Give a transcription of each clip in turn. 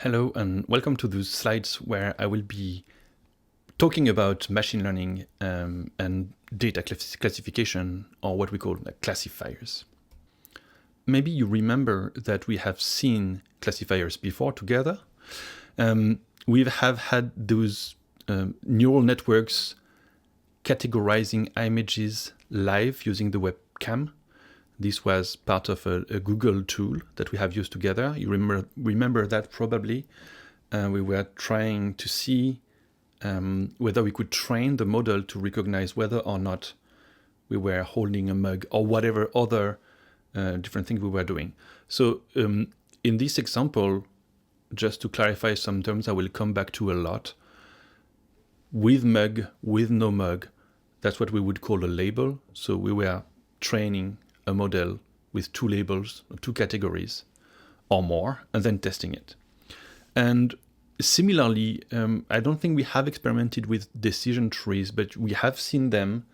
Hello and welcome to those slides where I will be talking about machine learning and data classification, or what we call classifiers. Maybe you remember that we have seen classifiers before together. We have had those neural networks categorizing images live using the webcam. This was part of a Google tool that we have used together. You remember that probably. We were trying to see whether we could train the model to recognize whether or not we were holding a mug or whatever other different things we were doing. So in this example, just to clarify some terms I will come back to a lot, with mug, with no mug, that's what we would call a label. So we were training a model with two labels, two categories or more, and then testing it. And similarly, I don't think we have experimented with decision trees, but we have seen them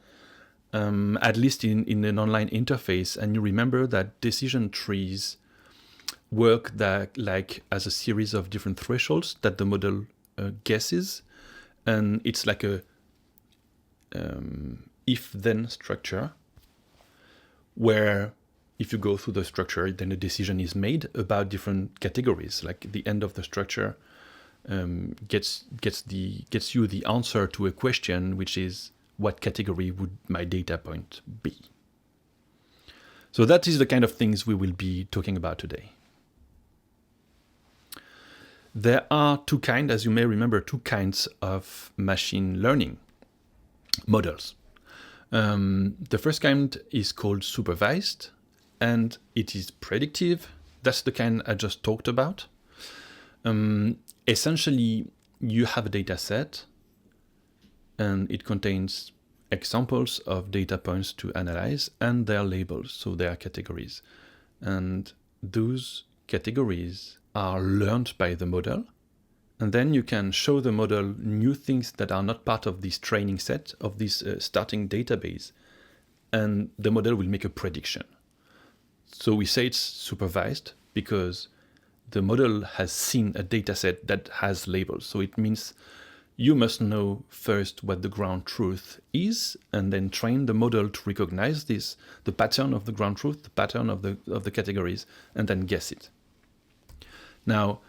at least in an online interface. And you remember that decision trees work like as a series of different thresholds that the model guesses. And it's like a if-then structure, where if you go through the structure, then a decision is made about different categories. Like the end of the structure gets you the answer to a question, which is, what category would my data point be? So that is the kind of things we will be talking about today. There are two kinds, as you may remember, two kinds of machine learning models. The first kind is called supervised, and it is predictive. That's the kind I just talked about. Essentially, you have a data set, and it contains examples of data points to analyze and their labels, so their categories. And those categories are learned by the model. And then you can show the model new things that are not part of this training set, of this starting database, and the model will make a prediction. So we say it's supervised because the model has seen a data set that has labels. So it means you must know first what the ground truth is, and then train the model to recognize this, the pattern of the ground truth, the pattern of the categories, and then guess it. Now,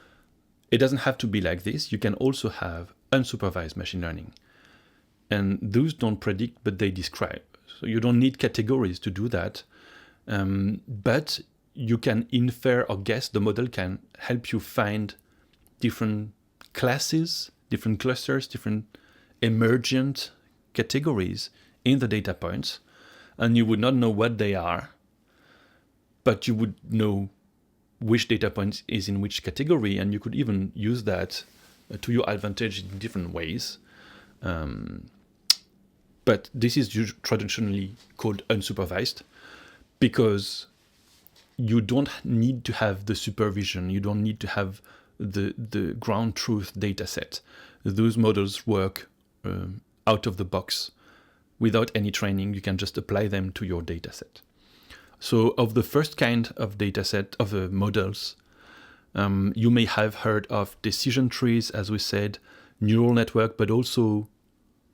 it doesn't have to be like this. You can also have unsupervised machine learning. And those don't predict, but they describe. So you don't need categories to do that. But you can infer or guess. The model can help you find different classes, different clusters, different emergent categories in the data points. And you would not know what they are, but you would know which data point is in which category, and you could even use that to your advantage in different ways. But this is traditionally called unsupervised because you don't need to have the supervision. You don't need to have the ground truth data set. Those models work out of the box without any training. You can just apply them to your data set. So of the first kind of data set of models, you may have heard of decision trees, as we said, neural network, but also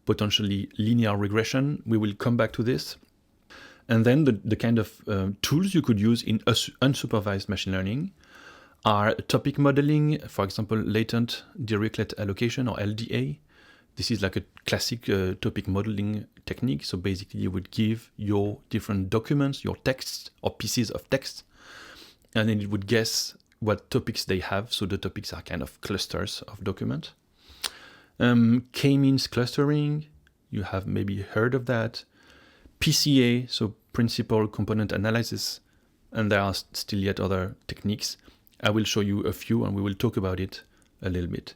potentially linear regression. We will come back to this. And then the kind of tools you could use in unsupervised machine learning are topic modeling, for example, latent dirichlet allocation, or LDA. This is like a classic topic modeling technique. So basically you would give your different documents, your texts or pieces of text, and then it would guess what topics they have. So the topics are kind of clusters of document. K-means clustering, you have maybe heard of that. PCA, so principal component analysis, and there are still yet other techniques. I will show you a few and we will talk about it a little bit.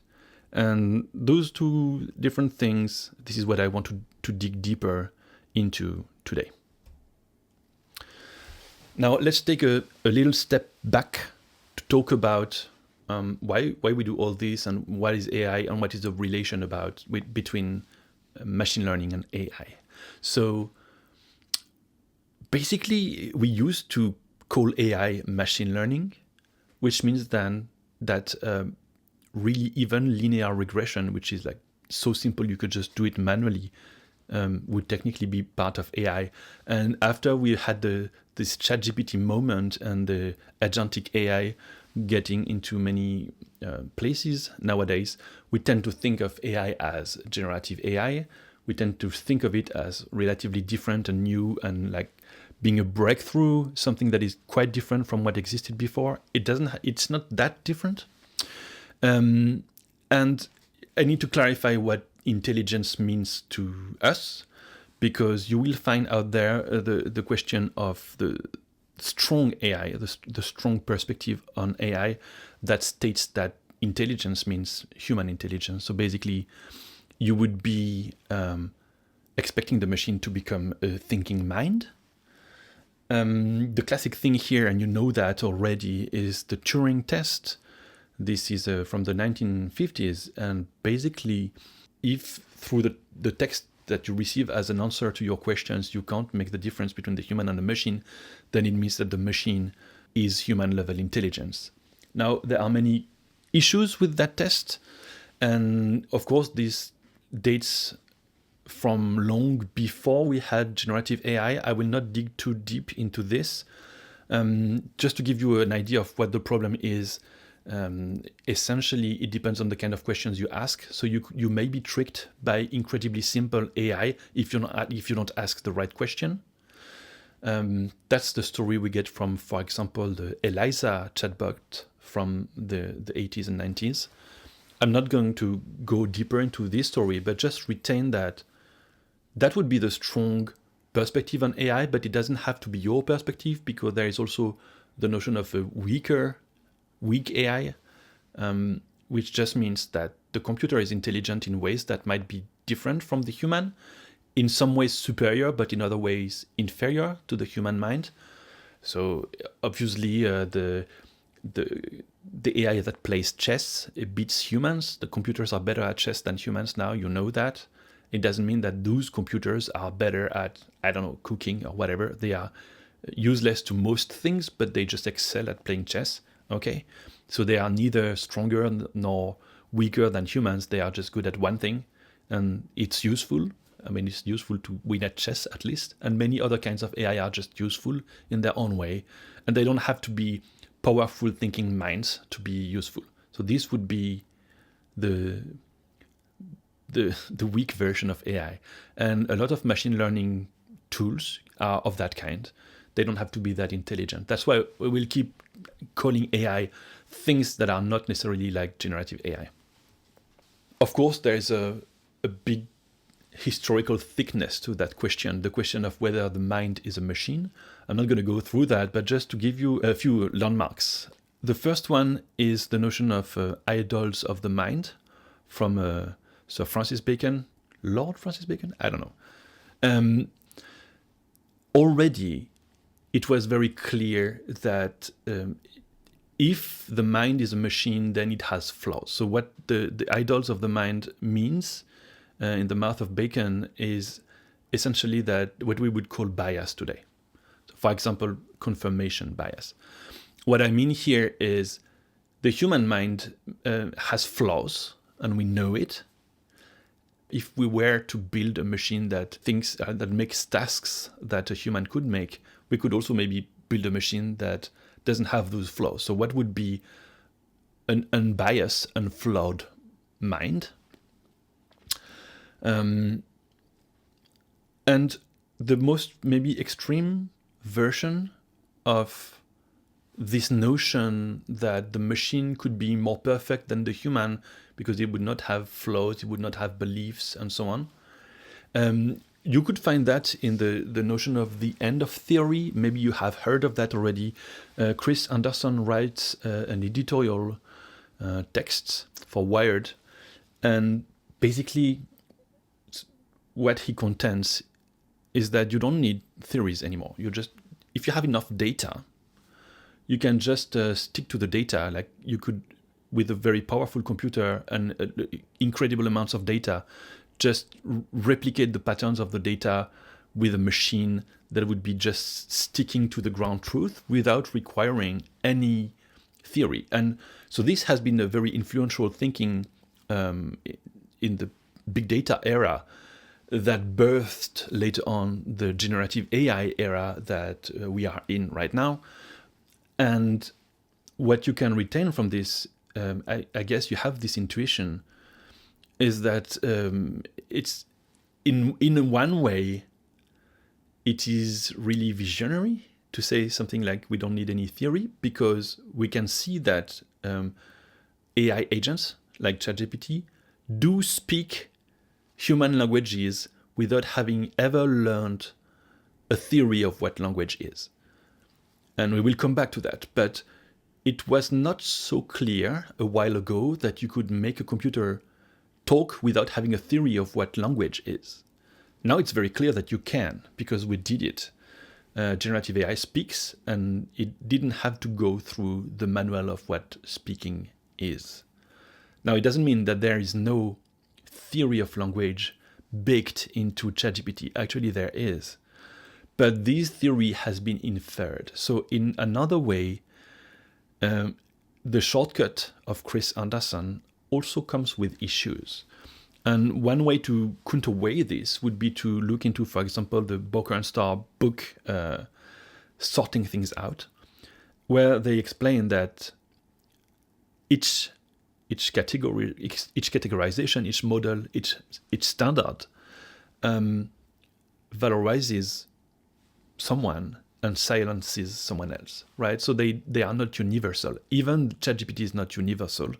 And those two different things, this is what I want to dig deeper into today. Now let's take a little step back to talk about why we do all this, and what is AI, and what is the relation between machine learning and AI. So basically we used to call AI machine learning, which means then that really even linear regression, which is like so simple you could just do it manually, would technically be part of AI. And after we had this ChatGPT moment and the agentic AI getting into many places nowadays, we tend to think of AI as generative AI. We tend to think of it as relatively different and new and like being a breakthrough, something that is quite different from what existed before. It's not that different. And I need to clarify what intelligence means to us, because you will find out there the question of the strong AI, the strong perspective on AI that states that intelligence means human intelligence. So basically, you would be expecting the machine to become a thinking mind. The classic thing here, and you know that already, is the Turing test. This is from the 1950s, and basically, if through the text that you receive as an answer to your questions, you can't make the difference between the human and the machine, then it means that the machine is human-level intelligence. Now, there are many issues with that test, and of course, this dates from long before we had generative AI. I will not dig too deep into this. Just to give you an idea of what the problem is, essentially it depends on the kind of questions you ask. So you may be tricked by incredibly simple AI if you don't ask the right question. That's the story we get from, for example, the Eliza chatbot from the 80s and 90s. I'm not going to go deeper into this story, but just retain that would be the strong perspective on AI, but it doesn't have to be your perspective, because there is also the notion of a weak AI, which just means that the computer is intelligent in ways that might be different from the human, in some ways superior, but in other ways inferior to the human mind. So obviously the AI that plays chess, it beats humans. The computers are better at chess than humans now, you know that. It doesn't mean that those computers are better at, I don't know, cooking or whatever. They are useless to most things, but they just excel at playing chess. Okay, so they are neither stronger nor weaker than humans. They are just good at one thing, and it's useful. I mean, it's useful to win at chess at least. And many other kinds of AI are just useful in their own way, and they don't have to be powerful thinking minds to be useful. So this would be the weak version of AI. And a lot of machine learning tools are of that kind. They don't have to be that intelligent. That's why we will keep calling AI things that are not necessarily like generative AI. Of course, there is a big historical thickness to that question, the question of whether the mind is a machine. I'm not going to go through that, but just to give you a few landmarks. The first one is the notion of idols of the mind from Sir Francis Bacon, Lord Francis Bacon? I don't know. Already, it was very clear that if the mind is a machine, then it has flaws. So what the idols of the mind means in the mouth of Bacon is essentially that what we would call bias today. So for example, confirmation bias. What I mean here is the human mind has flaws, and we know it. If we were to build a machine that thinks that makes tasks that a human could make, we could also maybe build a machine that doesn't have those flaws. So what would be an unbiased, unflawed mind? And the most maybe extreme version of this notion that the machine could be more perfect than the human because it would not have flaws, it would not have beliefs, and so on. You could find that in the notion of the end of theory. Maybe you have heard of that already. Chris Anderson writes an editorial text for Wired, and basically what he contends is that you don't need theories anymore. If you have enough data, you can just stick to the data. Like you could, with a very powerful computer and incredible amounts of data, just replicate the patterns of the data with a machine that would be just sticking to the ground truth without requiring any theory. And so this has been a very influential thinking in the big data era that birthed later on the generative AI era that we are in right now. And what you can retain from this, I guess you have this intuition, is that it's in one way, it is really visionary to say something like we don't need any theory, because we can see that AI agents like ChatGPT do speak human languages without having ever learned a theory of what language is. And we will come back to that. But it was not so clear a while ago that you could make a computer talk without having a theory of what language is. Now it's very clear that you can, because we did it. Generative AI speaks, and it didn't have to go through the manual of what speaking is. Now, it doesn't mean that there is no theory of language baked into ChatGPT. Actually, there is. But this theory has been inferred. So in another way, the shortcut of Chris Anderson also comes with issues. And one way to counterweigh this would be to look into, for example, the Boker and Starr book, Sorting Things Out, where they explain that each category, each categorization, each model, each standard valorizes someone and silences someone else, right? So they are not universal. Even ChatGPT is not universal.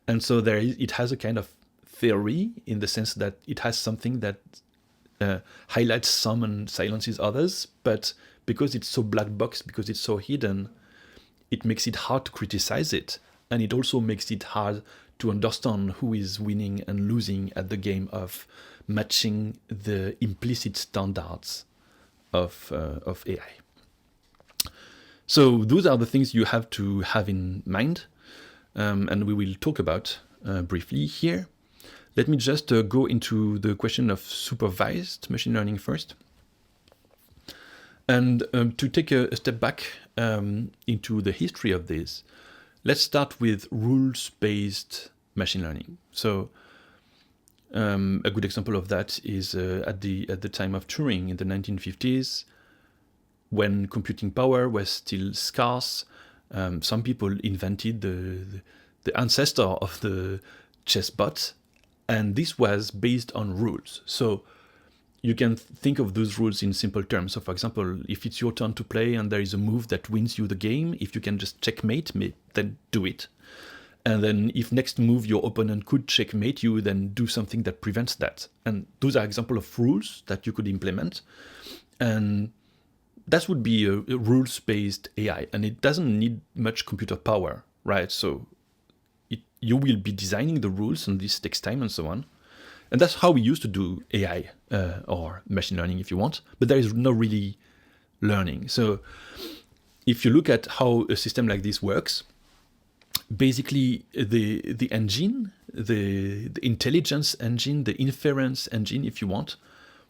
And so it has a kind of theory in the sense that it has something that highlights some and silences others, but because it's so black box, because it's so hidden, it makes it hard to criticize it. And it also makes it hard to understand who is winning and losing at the game of matching the implicit standards of AI. So those are the things you have to have in mind, and we will talk about briefly here. Let me just go into the question of supervised machine learning first. And to take a step back into the history of this, let's start with rules-based machine learning. So a good example of that is at the time of Turing in the 1950s, when computing power was still scarce. Some people invented the ancestor of the chessbot, and this was based on rules. So you can think of those rules in simple terms. So for example, if it's your turn to play and there is a move that wins you the game, if you can just checkmate, then do it. And then if next move your opponent could checkmate you, then do something that prevents that. And those are examples of rules that you could implement. And that would be a rules-based AI. And it doesn't need much computer power, right? So you will be designing the rules, and this takes time and so on. And that's how we used to do AI or machine learning, if you want. But there is no really learning. So if you look at how a system like this works, basically the engine, the intelligence engine, the inference engine, if you want,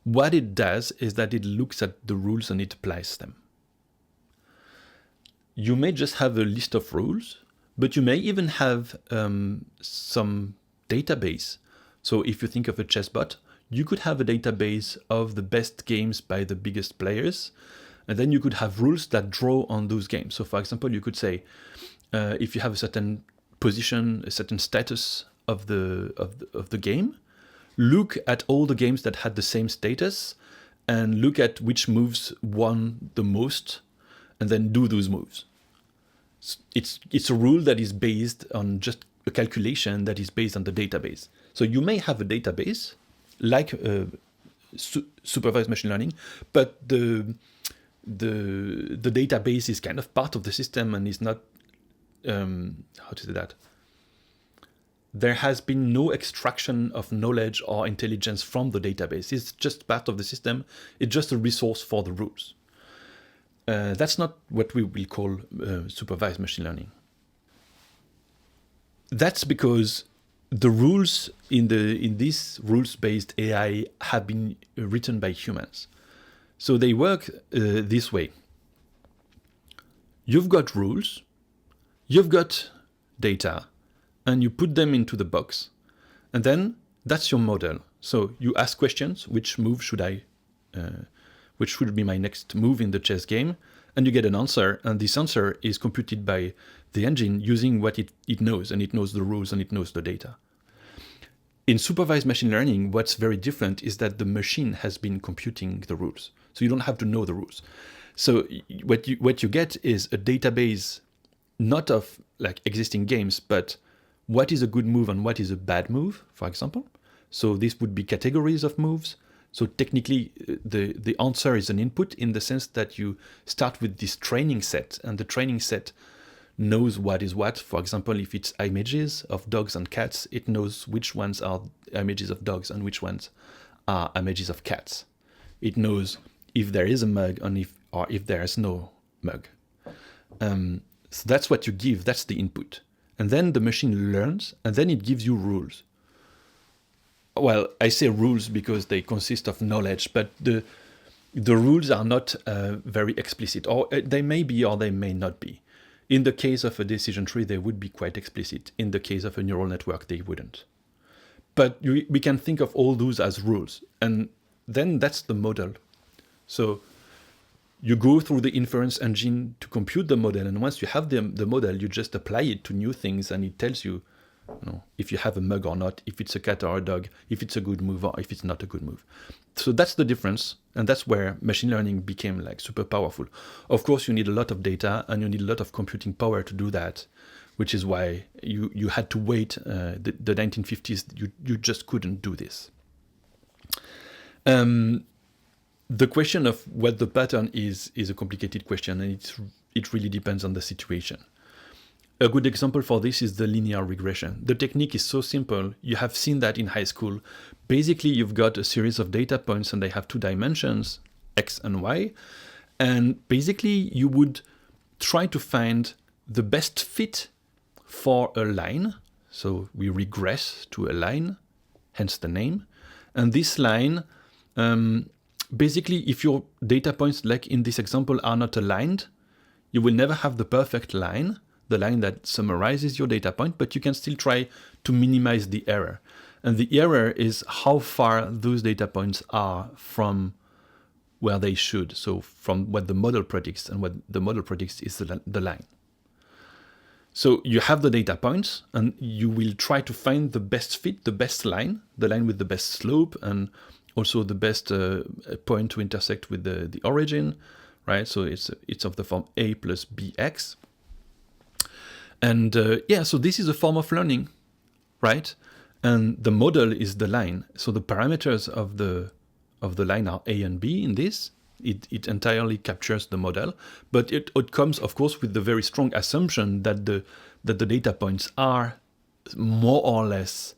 what it does is that it looks at the rules and it applies them. You may just have a list of rules, but you may even have some database. So if you think of a chessbot, you could have a database of the best games by the biggest players, and then you could have rules that draw on those games. So for example, you could say, if you have a certain position, a certain status of the game, look at all the games that had the same status and look at which moves won the most, and then do those moves. It's a rule that is based on just a calculation that is based on the database. So you may have a database like supervised machine learning, but the database is kind of part of the system and is not, how to say that? There has been no extraction of knowledge or intelligence from the database. It's just part of the system. It's just a resource for the rules. That's not what we will call supervised machine learning. That's because the rules in this rules-based AI have been written by humans. So they work this way. You've got rules. you've got data and you put them into the box, and then that's your model. So you ask questions, which should be my next move in the chess game, and you get an answer, and this answer is computed by the engine using what it knows, and it knows the rules and it knows the data. In supervised machine learning, what's very different is that the machine has been computing the rules. So you don't have to know the rules. So what you get is a database, not of like existing games, but what is a good move and what is a bad move, for example. So this would be categories of moves. So technically, the answer is an input in the sense that you start with this training set, and the training set knows what is what. For example, if it's images of dogs and cats, it knows which ones are images of dogs and which ones are images of cats. It knows if there is a mug and if there is no mug. So that's what you give, that's the input. And then the machine learns, and then it gives you rules. Well, I say rules because they consist of knowledge, but the rules are not very explicit, or they may be or they may not be. In the case of a decision tree, they would be quite explicit. In the case of a neural network, they wouldn't. But we can think of all those as rules, and then that's the model. So you go through the inference engine to compute the model, and once you have the model, you just apply it to new things, and it tells you, if you have a mug or not, if it's a cat or a dog, if it's a good move or if it's not a good move. So that's the difference, and that's where machine learning became like super powerful. Of course, you need a lot of data and you need a lot of computing power to do that, which is why you had to wait. The 1950s, you just couldn't do this. The question of what the pattern is a complicated question, and it really depends on the situation. A good example for this is the linear regression. The technique is so simple. You have seen that in high school. Basically, you've got a series of data points and they have two dimensions, x and y. And basically, you would try to find the best fit for a line. So we regress to a line, hence the name. And this line, basically, if your data points, like in this example, are not aligned, you will never have the perfect line, the line that summarizes your data point, but you can still try to minimize the error. And the error is how far those data points are from where they should. So from what the model predicts, and what the model predicts is the line. So you have the data points, and you will try to find the best fit, the best line, the line with the best slope, and also the best point to intersect with the origin, right? So it's of the form a plus bx. And so this is a form of learning, right? And the model is the line. So the parameters of the line are a and b in this. It entirely captures the model, but it comes, of course, with the very strong assumption that the data points are more or less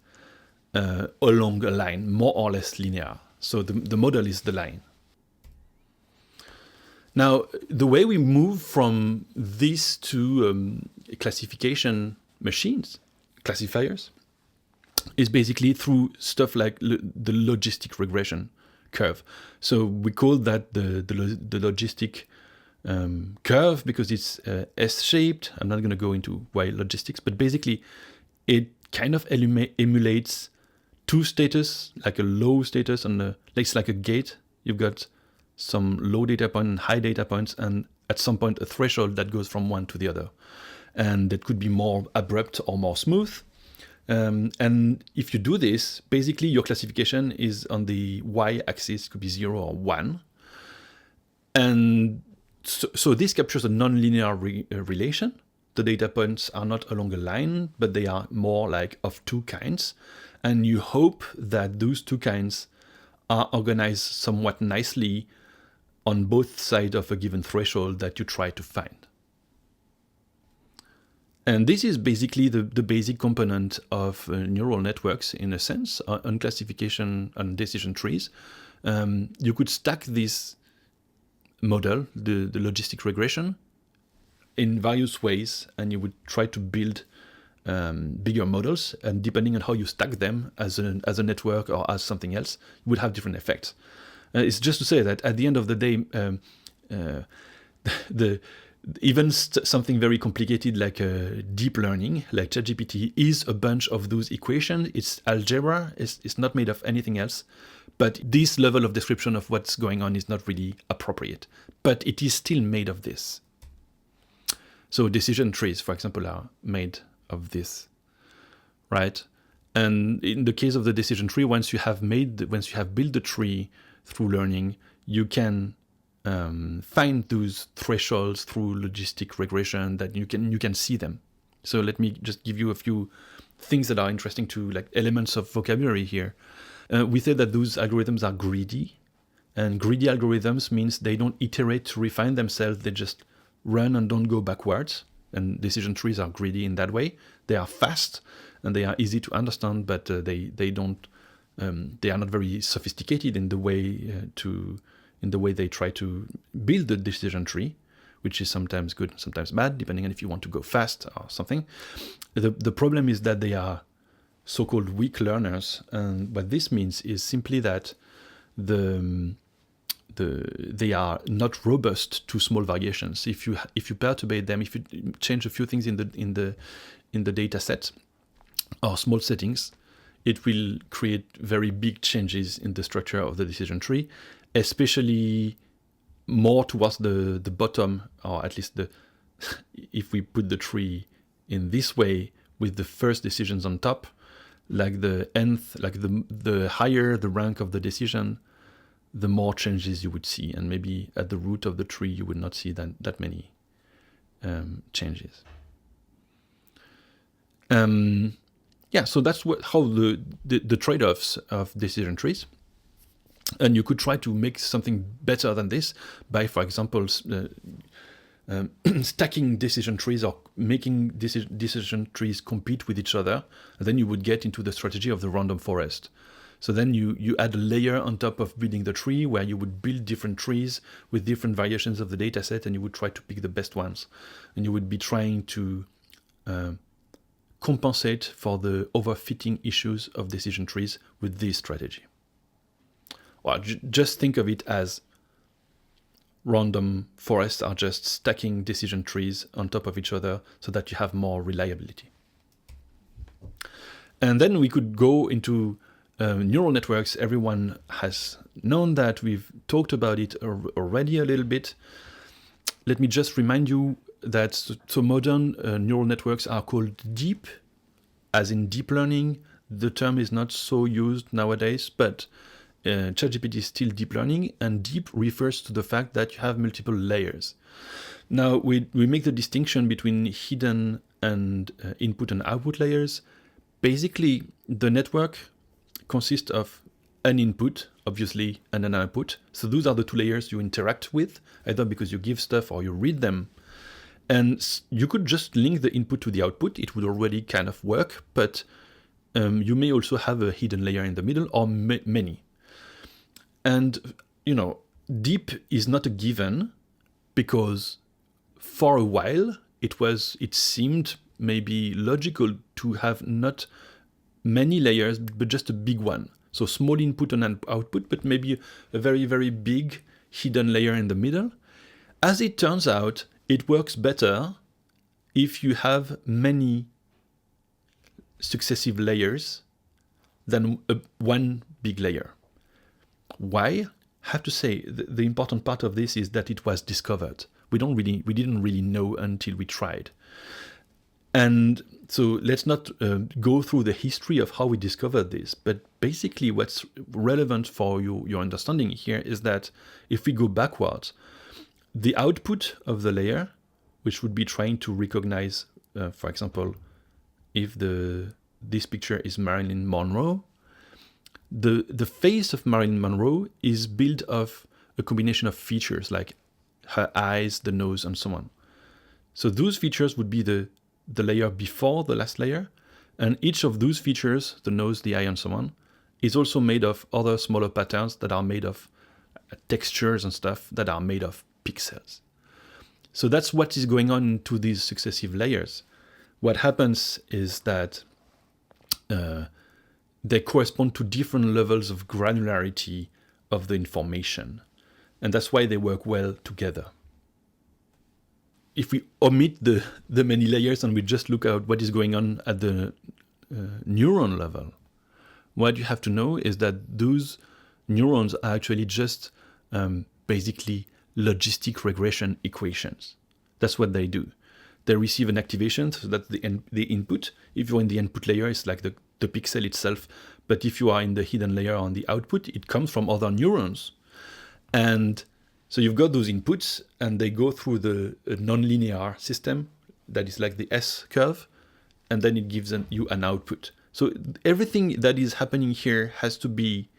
along a line, more or less linear. So the model is the line. Now, the way we move from this to classification machines, classifiers, is basically through stuff like the logistic regression curve. So we call that the logistic curve because it's S-shaped. I'm not going to go into why logistics, but basically it kind of emulates two status, like a low status and it's like a gate. You've got some low data point and high data points, and at some point a threshold that goes from one to the other. And that could be more abrupt or more smooth. And if you do this, basically your classification is on the y-axis, could be 0 or 1. And so this captures a nonlinear relation. The data points are not along a line, but they are more like of two kinds. And you hope that those two kinds are organized somewhat nicely on both sides of a given threshold that you try to find. And this is basically the basic component of neural networks in a sense, on classification and decision trees. You could stack this model, the logistic regression, in various ways, and you would try to build bigger models, and depending on how you stack them as a network or as something else, you would have different effects. It's just to say that at the end of the day, Even something very complicated like deep learning, like ChatGPT, is a bunch of those equations. It's algebra. It's not made of anything else. But this level of description of what's going on is not really appropriate. But it is still made of this. So decision trees, for example, are made of this, right? And in the case of the decision tree, once you have built the tree through learning, you can find those thresholds through logistic regression that you can see them. So let me just give you a few things that are interesting to like elements of vocabulary here. We say that those algorithms are greedy, and greedy algorithms means they don't iterate to refine themselves. They just run and don't go backwards. And decision trees are greedy in that way. They are fast and they are easy to understand, but they are not very sophisticated in the way they try to build the decision tree, which is sometimes good, sometimes bad, depending on if you want to go fast or something. The problem is that they are so-called weak learners, and what this means is simply that they are not robust to small variations. If you perturbate them, if you change a few things in the data set or small settings, it will create very big changes in the structure of the decision tree, especially more towards the bottom, or at least if we put the tree in this way with the first decisions on top, like the nth, like the higher the rank of the decision, the more changes you would see, and maybe at the root of the tree you would not see that many changes. So that's how the trade-offs of decision trees. And you could try to make something better than this by, for example, stacking decision trees or making decision trees compete with each other. And then you would get into the strategy of the random forest. So then you add a layer on top of building the tree where you would build different trees with different variations of the data set, and you would try to pick the best ones. And you would be trying to compensate for the overfitting issues of decision trees with this strategy. Well, just think of it as random forests are just stacking decision trees on top of each other so that you have more reliability. And then we could go into neural networks. Everyone has known that. We've talked about it already a little bit. Let me just remind you that so modern neural networks are called deep, as in deep learning. The term is not so used nowadays, but ChatGPT is still deep learning, and deep refers to the fact that you have multiple layers. Now, we make the distinction between hidden and input and output layers. Basically, the network consists of an input, obviously, and an output. So those are the two layers you interact with, either because you give stuff or you read them. And you could just link the input to the output. It would already kind of work, but you may also have a hidden layer in the middle, or many. And, deep is not a given, because for a while it seemed maybe logical to have not many layers, but just a big one. So small input and output, but maybe a very, very big hidden layer in the middle. As it turns out, it works better if you have many successive layers than one big layer. Why? I have to say, the important part of this is that it was discovered. We didn't really know until we tried. And so let's not go through the history of how we discovered this, but basically what's relevant for your understanding here is that if we go backwards, the output of the layer, which would be trying to recognize, for example, if this picture is Marilyn Monroe, the face of Marilyn Monroe is built of a combination of features like her eyes, the nose, and so on. So those features would be the layer before the last layer, and each of those features, the nose, the eye, and so on, is also made of other smaller patterns that are made of textures and stuff that are made of pixels. So that's what is going on to these successive layers. What happens is that they correspond to different levels of granularity of the information, and that's why they work well together. if we omit the many layers and we just look at what is going on at the neuron level, what you have to know is that those neurons are actually just basically logistic regression equations. That's what they do. They receive an activation, so that's the input. If you're in the input layer, it's like the pixel itself. But if you are in the hidden layer on the output, it comes from other neurons. And so you've got those inputs, and they go through the nonlinear system that is like the S curve, and then it gives you an output. So everything that is happening here has to be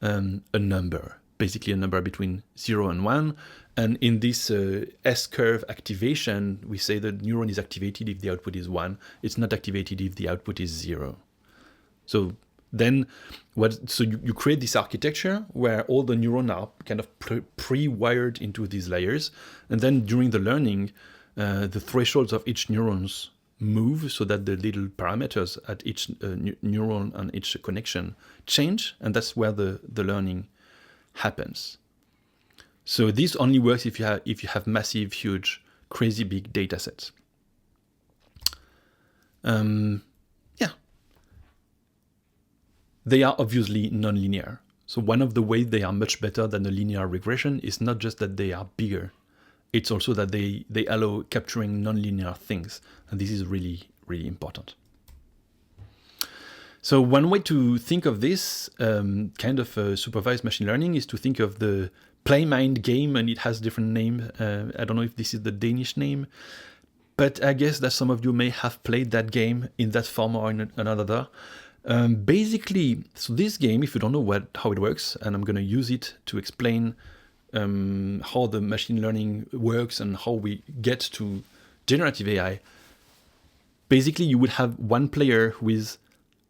a number, basically a number between 0 and 1. And in this S-curve activation, we say the neuron is activated if the output is 1. It's not activated if the output is 0. So then you create this architecture where all the neurons are kind of pre-wired into these layers. And then during the learning, the thresholds of each neurons move so that the little parameters at each neuron and each connection change. And that's where the learning happens. So this only works if you have massive, huge, crazy big data sets. They are obviously nonlinear. So one of the ways they are much better than a linear regression is not just that they are bigger, it's also that they allow capturing nonlinear things. And this is really, really important. So one way to think of this kind of supervised machine learning is to think of the play mind game, and it has different name. I don't know if this is the Danish name, but I guess that some of you may have played that game in that form or in another. Basically, so this game, if you don't know how it works, and I'm going to use it to explain how the machine learning works and how we get to generative AI. Basically, you would have one player who is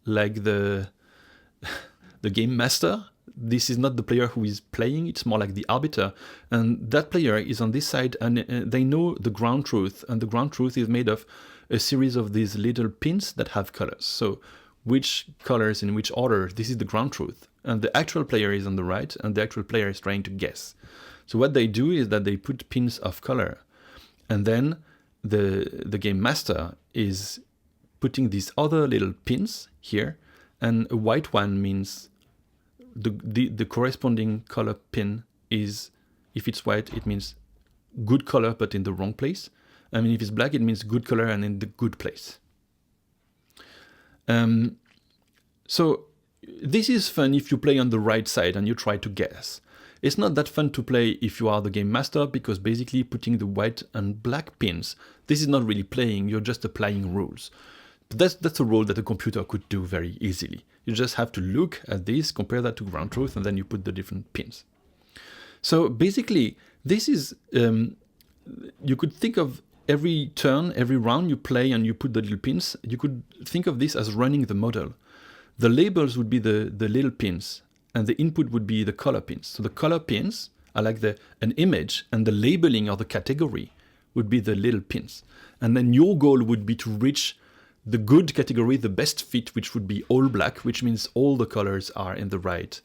like the game master. This is not the player who is playing, it's more like the arbiter. And that player is on this side, and they know the ground truth. And the ground truth is made of a series of these little pins that have colors. So which colors in which order, this is the ground truth. And the actual player is on the right, and the actual player is trying to guess. So what they do is that they put pins of color. And then the game master is putting these other little pins here. And a white one means the corresponding color pin is, if it's white, it means good color, but in the wrong place. I mean, if it's black, it means good color and in the good place. So this is fun if you play on the right side and you try to guess. It's not that fun to play if you are the game master, because basically putting the white and black pins, this is not really playing, you're just applying rules. But that's a role that a computer could do very easily. You just have to look at this, compare that to ground truth, and then you put the different pins. So basically, this is, you could think of every turn, every round you play and you put the little pins, you could think of this as running the model. The labels would be the little pins, and the input would be the color pins. So the color pins are like an image, and the labeling or the category would be the little pins. And then your goal would be to reach the good category, the best fit, which would be all black, which means all the colors are in the right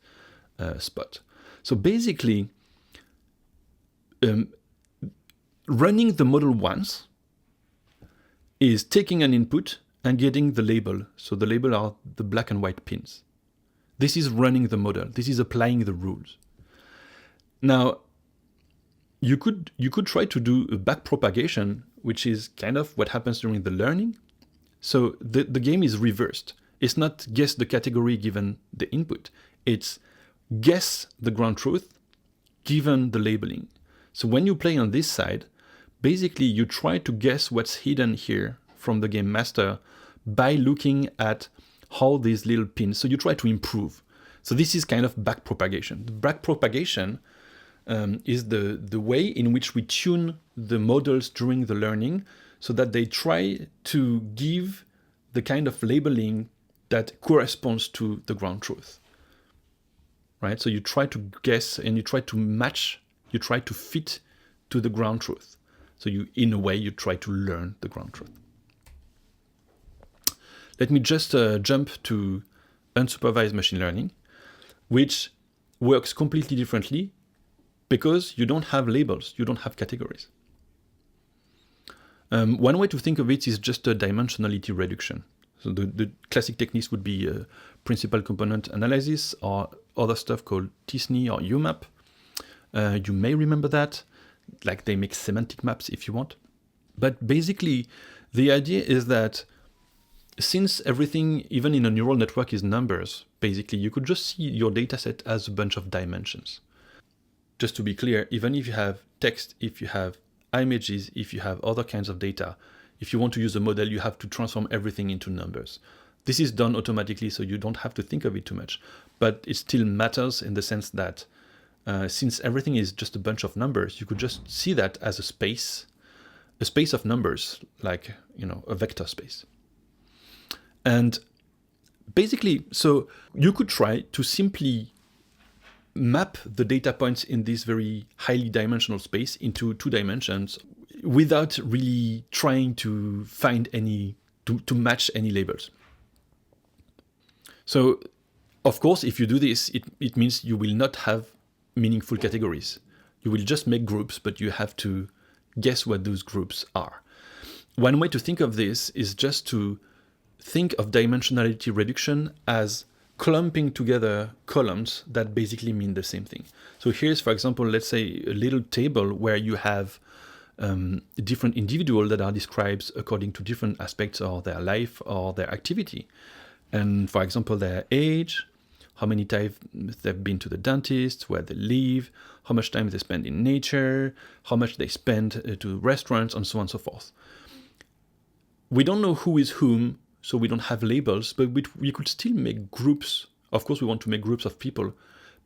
spot. So basically, running the model once is taking an input and getting the label. So the label are the black and white pins. This is running the model. This is applying the rules. Now, you could try to do a backpropagation, which is kind of what happens during the learning. So the game is reversed. It's not guess the category given the input. It's guess the ground truth given the labeling. So when you play on this side, basically you try to guess what's hidden here from the game master by looking at how these little pins, so you try to improve. So this is kind of backpropagation. The backpropagation is the way in which we tune the models during the learning so that they try to give the kind of labeling that corresponds to the ground truth. Right? So you try to guess and you try to match, you try to fit to the ground truth. So in a way, you try to learn the ground truth. Let me just jump to unsupervised machine learning, which works completely differently because you don't have labels, you don't have categories. One way to think of it is just a dimensionality reduction. So the classic techniques would be principal component analysis or other stuff called t-SNE or UMAP. You may remember that, like they make semantic maps if you want. But basically, the idea is that since everything, even in a neural network, is numbers, basically you could just see your dataset as a bunch of dimensions. Just to be clear, even if you have text, if you have images, if you have other kinds of data, if you want to use a model, you have to transform everything into numbers. This is done automatically, so you don't have to think of it too much. But it still matters in the sense that since everything is just a bunch of numbers, you could just see that as a space of numbers, like, a vector space. And basically, so you could try to simply map the data points in this very highly dimensional space into 2 dimensions without really trying to find to match any labels. So, of course, if you do this, it means you will not have meaningful categories. You will just make groups, but you have to guess what those groups are. One way to think of this is just to think of dimensionality reduction as clumping together columns that basically mean the same thing. So here's, for example, let's say a little table where you have different individuals that are described according to different aspects of their life or their activity. And for example, their age, how many times they've been to the dentist, where they live, how much time they spend in nature, how much they spend to restaurants, and so on and so forth. We don't know who is whom, so we don't have labels, but we could still make groups. Of course, we want to make groups of people,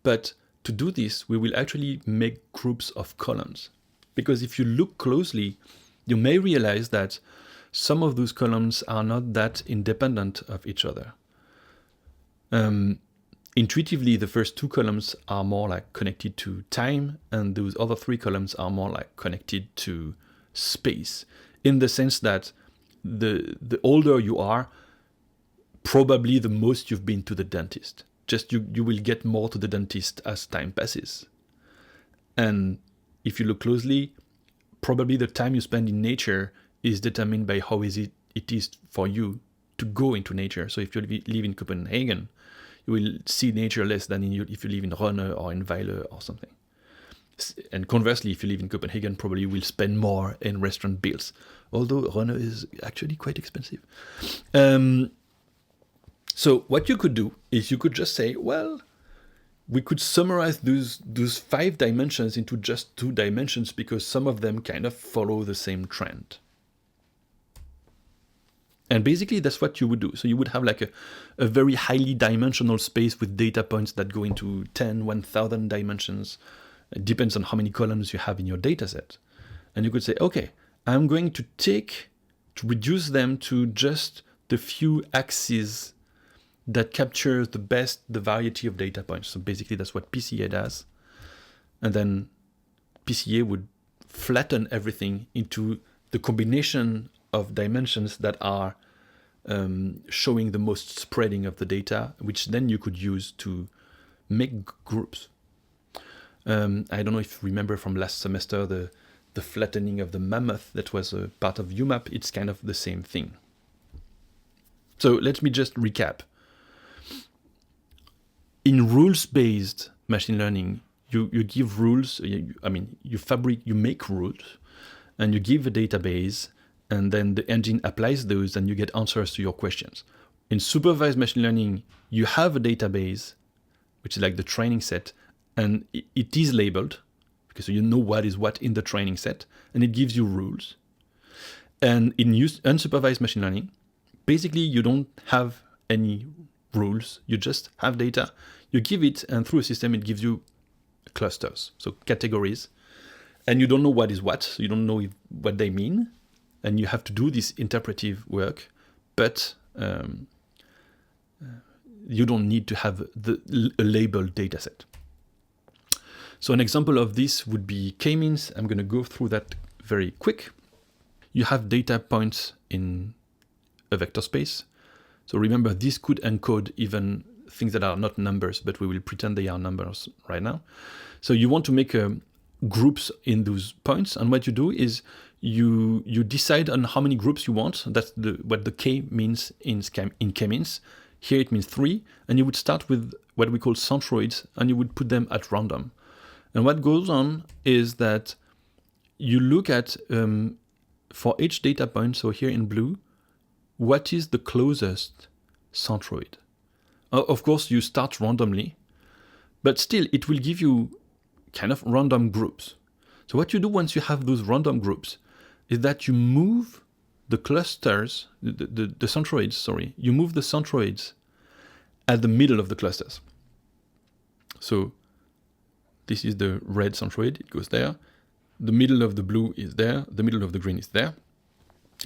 but to do this, we will actually make groups of columns. Because if you look closely, you may realize that some of those columns are not that independent of each other. Intuitively, the first 2 columns are more like connected to time, and those other 3 columns are more like connected to space, in the sense that the older you are, probably the most you've been to the dentist. Just you will get more to the dentist as time passes. And if you look closely, probably the time you spend in nature is determined by how easy it is for you to go into nature. So if you live in Copenhagen, you will see nature less than if you live in Rønne or in Vejle or something. And conversely, if you live in Copenhagen, probably you will spend more in restaurant bills, although Rønne is actually quite expensive. So what you could do is you could just say, well, we could summarize those 5 dimensions into just 2 dimensions because some of them kind of follow the same trend. And basically, that's what you would do. So you would have like a very highly dimensional space with data points that go into 10, 1,000 dimensions. It depends on how many columns you have in your data set. And you could say, okay, I'm going to reduce them to just the few axes that capture the variety of data points. So basically, that's what PCA does. And then PCA would flatten everything into the combination of dimensions that are showing the most spreading of the data, which then you could use to make groups. I don't know if you remember from last semester the flattening of the mammoth that was a part of UMAP. It's kind of the same thing. So let me just recap. In rules-based machine learning, you give rules. You make rules, and you give a database, and then the engine applies those, and you get answers to your questions. In supervised machine learning, you have a database, which is like the training set, and it is labeled, because you know what is what in the training set, and it gives you rules. And in unsupervised machine learning, basically you don't have any rules, you just have data, you give it, and through a system it gives you clusters, so categories, and you don't know what is what, so you don't know what they mean, and you have to do this interpretive work, but you don't need to have a labeled data set. So an example of this would be k-means. I'm going to go through that very quick. You have data points in a vector space. So remember, this could encode even things that are not numbers, but we will pretend they are numbers right now. So you want to make a groups in those points, and what you do is you decide on how many groups you want. That's what the K means in K-means. Here it means 3, and you would start with what we call centroids, and you would put them at random. And what goes on is that you look at, for each data point, so here in blue, what is the closest centroid? Of course, you start randomly, but still it will give you kind of random groups. So what you do once you have those random groups is that you move the clusters, the centroids, sorry, you move the centroids at the middle of the clusters. So this is the red centroid, it goes there. The middle of the blue is there, the middle of the green is there.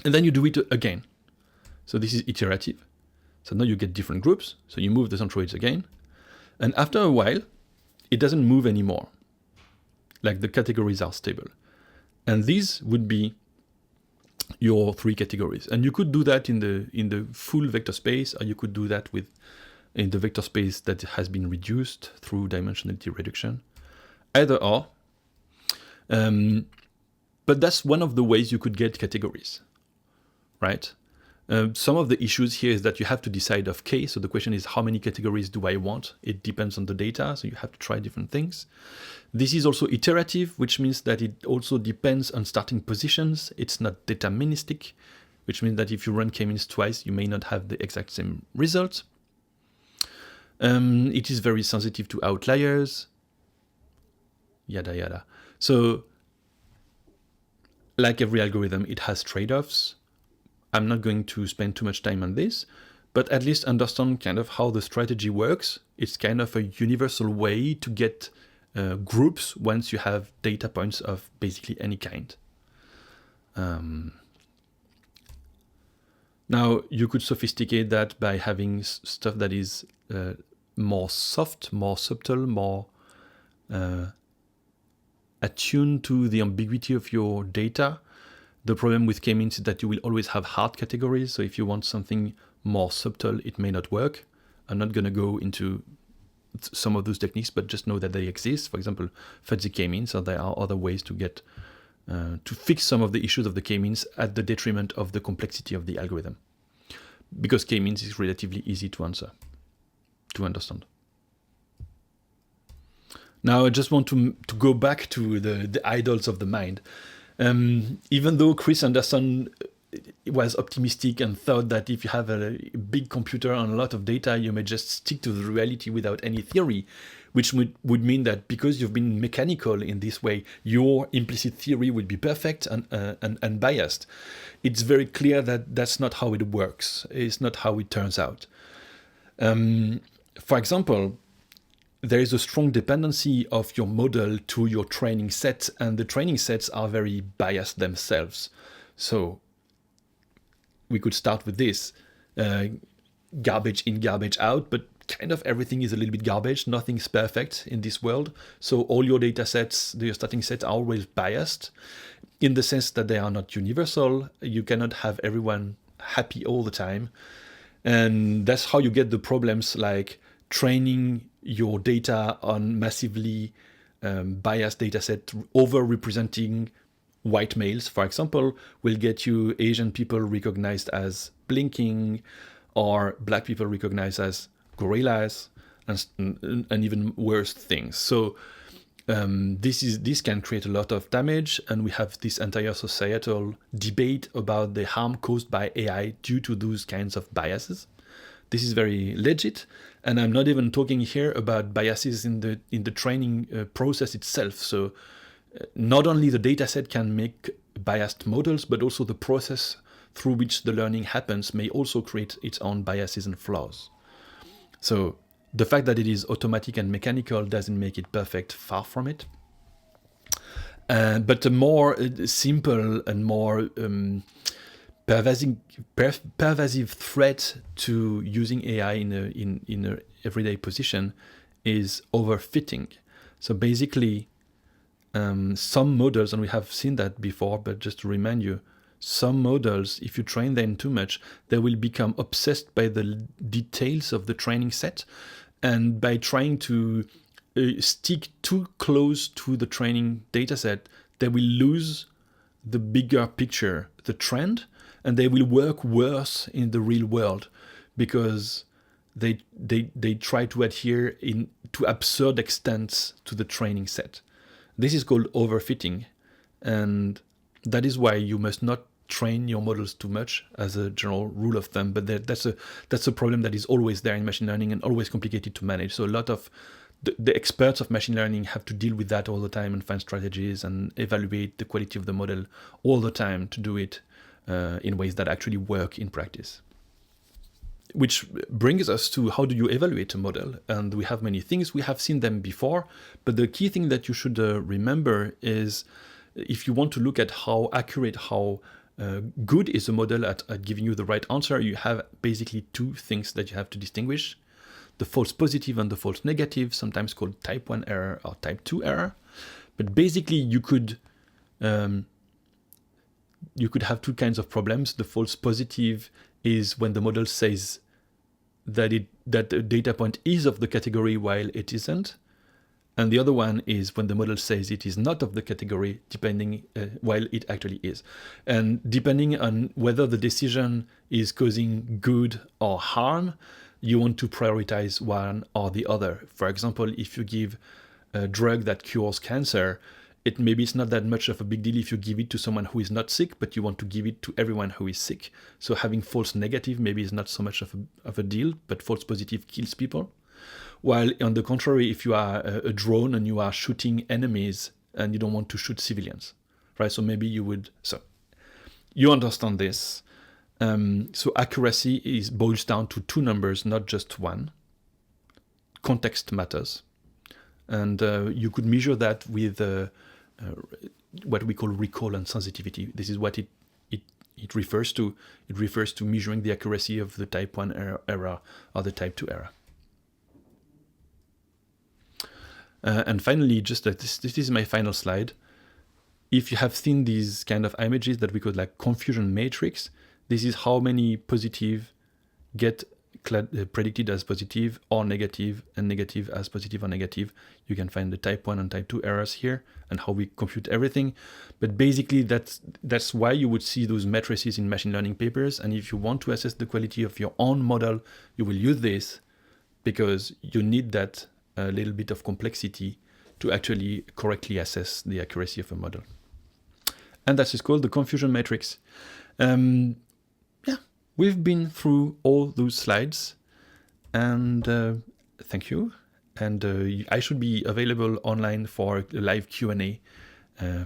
And then you do it again. So this is iterative. So now you get different groups, so you move the centroids again. And after a while, it doesn't move anymore. Like the categories are stable. And these would be your 3 categories. And you could do that in the full vector space, or you could do that in the vector space that has been reduced through dimensionality reduction. Either or. But that's one of the ways you could get categories, right? Some of the issues here is that you have to decide of K. So the question is, how many categories do I want? It depends on the data, so you have to try different things. This is also iterative, which means that it also depends on starting positions. It's not deterministic, which means that if you run K-means twice, you may not have the exact same result. It is very sensitive to outliers, yada yada. So, like every algorithm, it has trade-offs. I'm not going to spend too much time on this, but at least understand kind of how the strategy works. It's kind of a universal way to get groups once you have data points of basically any kind. Now, you could sophisticate that by having stuff that is more soft, more subtle, more attuned to the ambiguity of your data. The problem with K-means is that you will always have hard categories. So if you want something more subtle, it may not work. I'm not going to go into some of those techniques, but just know that they exist. For example, fuzzy K-means, so there are other ways to get to fix some of the issues of the K-means at the detriment of the complexity of the algorithm. Because K-means is relatively easy to understand. Now I just want to go back to the idols of the mind. Even though Chris Anderson was optimistic and thought that if you have a big computer and a lot of data, you may just stick to the reality without any theory, which would mean that because you've been mechanical in this way, your implicit theory would be perfect and unbiased. It's very clear that that's not how it works. It's not how it turns out. For example, there is a strong dependency of your model to your training set, and the training sets are very biased themselves. So we could start with this, garbage in, garbage out, but kind of everything is a little bit garbage. Nothing's perfect in this world. So all your data sets, your starting sets are always biased in the sense that they are not universal. You cannot have everyone happy all the time. And that's how you get the problems like training your data on massively biased data set, over-representing white males, for example, will get you Asian people recognized as blinking, or black people recognized as gorillas, and even worse things. So this can create a lot of damage, and we have this entire societal debate about the harm caused by AI due to those kinds of biases. This is very legit, and I'm not even talking here about biases in the training process itself. So not only the dataset can make biased models, but also the process through which the learning happens may also create its own biases and flaws. So the fact that it is automatic and mechanical doesn't make it perfect, far from it. But a more simple and more pervasive threat to using AI in a everyday position is overfitting. So basically, some models, and we have seen that before, but just to remind you, some models, if you train them too much, they will become obsessed by the details of the training set, and by trying to stick too close to the training dataset, they will lose the bigger picture, the trend, and they will work worse in the real world because they try to adhere to absurd extents to the training set. This is called overfitting, and that is why you must not train your models too much as a general rule of thumb. But that's a problem that is always there in machine learning and always complicated to manage. So a lot of the experts of machine learning have to deal with that all the time and find strategies and evaluate the quality of the model all the time to do it in ways that actually work in practice. Which brings us to how do you evaluate a model? And we have many things. We have seen them before, but the key thing that you should remember is if you want to look at how accurate, how good is a model at giving you the right answer, you have basically two things that you have to distinguish. The false positive and the false negative, sometimes called type 1 error or type 2 error. But basically you could have two kinds of problems. The false positive is when the model says that a data point is of the category while it isn't. And the other one is when the model says it is not of the category, depending while it actually is. And depending on whether the decision is causing good or harm, you want to prioritize one or the other. For example, if you give a drug that cures cancer, maybe it's not that much of a big deal if you give it to someone who is not sick, but you want to give it to everyone who is sick. So having false negative maybe is not so much of a deal, but false positive kills people. While on the contrary, if you are a drone and you are shooting enemies and you don't want to shoot civilians, right? So maybe you would. So you understand this. So accuracy boils down to two numbers, not just one. Context matters. And you could measure that with what we call recall and sensitivity. This is what it refers to. It refers to measuring the accuracy of the type 1 error or the type 2 error. And finally, just this is my final slide. If you have seen these kind of images that we call like confusion matrix, this is how many positive get predicted as positive or negative, and negative as positive or negative. You can find the type 1 and type 2 errors here and how we compute everything. But basically that's why you would see those matrices in machine learning papers. And if you want to assess the quality of your own model, you will use this because you need that little bit of complexity to actually correctly assess the accuracy of a model. And that is called the confusion matrix. We've been through all those slides, and thank you. And I should be available online for a live Q&A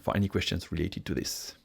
for any questions related to this.